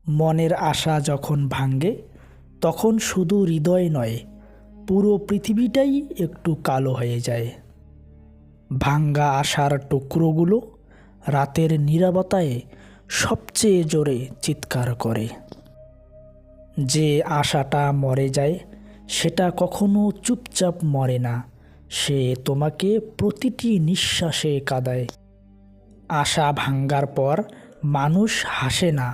মনের আশা যখন ভাঙে তখন শুধু হৃদয় নয়, পুরো পৃথিবীটাই একটু কালো হয়ে যায়। ভাঙ্গা আশার টুকরোগুলো রাতের নীরবতায় সবচেয়ে জোরে চিৎকার করে। যে আশাটা মরে যায় সেটা কখনো চুপচাপ মরে না, সে তোমাকে প্রতিটি নিঃশ্বাসে কাঁদায়। আশা ভাঙ্গার পর মানুষ হাসে না,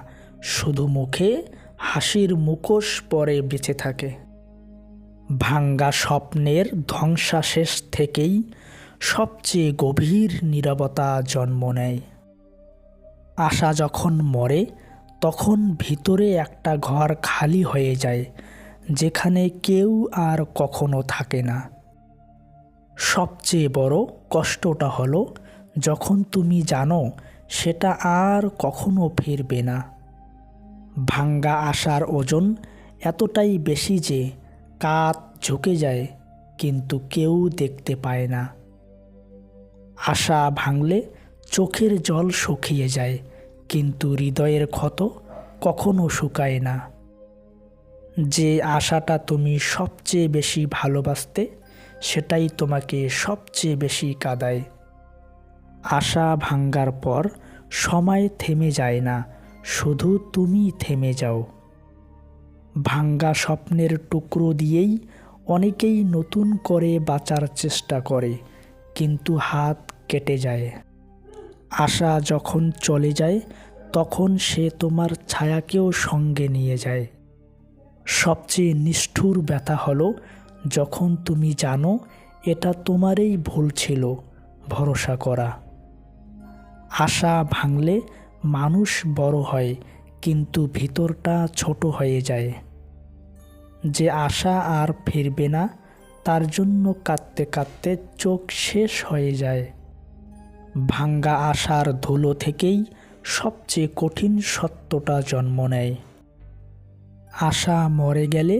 শুধু মুখে হাসির মুখোশ পরে বেঁচে থাকে। ভাঙ্গা স্বপ্নের ধ্বংসাশেষ থেকেই সবচেয়ে গভীর নীরবতা জন্ম নেয়। আশা যখন মরে তখন ভিতরে একটা ঘর খালি হয়ে যায়, যেখানে কেউ আর কখনো থাকে না। সবচেয়ে বড় কষ্টটা হলো যখন তুমি জানো সেটা আর কখনো ফিরবে না। ভাঙ্গা আশার ওজন এতটাই বেশি যে কাঁধ ঝুঁকে যায়, কিন্তু কেউ দেখতে পায় না। আশা ভাঙলে চোখের জল শুকিয়ে যায়, কিন্তু হৃদয়ের ক্ষত কখনো শুকায় না। যে আশাটা তুমি সবচেয়ে বেশি ভালোবাসতে সেটাই তোমাকে সবচেয়ে বেশি কাঁদায়। আশা ভাঙ্গার পর সময় থেমে যায় না, শুধু তুমি থেমে যাও। ভাঙ্গা স্বপ্নের টুকরো দিয়েই অনেকেই নতুন করে বাঁচার চেষ্টা করে, কিন্তু হাত কেটে যায়। আশা যখন চলে যায় তখন সে তোমার ছায়াকেও সঙ্গে নিয়ে যায়। সবচেয়ে নিষ্ঠুর ব্যথা হলো যখন তুমি জানো এটা তোমারই ভুল ছিল ভরসা করা। আশা ভাঙলে মানুষ বড় হয়, কিন্তু ভিতরটা ছোট হয়ে যায়। যে আশা আর ফিরবে না তার জন্য কাঁদতে কাঁদতে চোখ শেষ হয়ে যায়। ভাঙ্গা আশার ধুলো থেকেই সবচেয়ে কঠিন সত্যটা জন্ম নেয়। আশা মরে গেলে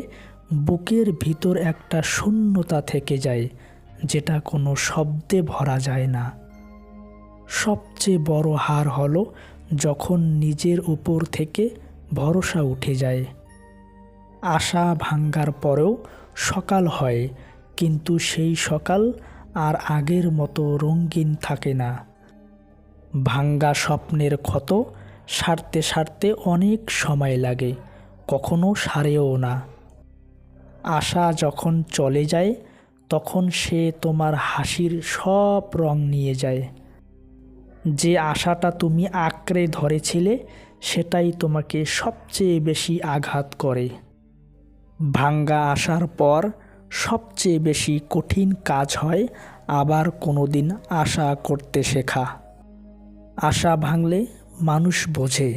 বুকের ভিতর একটা শূন্যতা থেকে যায়, যেটা কোনো শব্দে ভরা যায় না। সবচেয়ে বড় হার হলো যখন নিজের উপর থেকে ভরসা উঠে যায়। আশা ভাঙ্গার পরেও সকাল হয়, কিন্তু সেই সকাল আর আগের মতো রঙিন থাকে না। ভাঙ্গা স্বপ্নের ক্ষত সারতে সারতে অনেক সময় লাগে, কখনো সারেও না। আশা যখন চলে যায় তখন সে তোমার হাসির সব রং নিয়ে যায়। যে আশাটা তুমি আঁকড়ে ধরেছিলে সেটাই তোমাকে সবচেয়ে বেশি আঘাত করে। ভাঙ্গা আশার পর সবচেয়ে বেশি কঠিন কাজ হয় আবার কোনোদিন আশা করতে শেখা। আশা ভাঙলে মানুষ বোঝে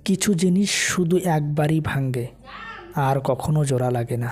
কিছু জিনিস শুধু একবারই ভাঙে, আর কখনো জোড়া লাগে না।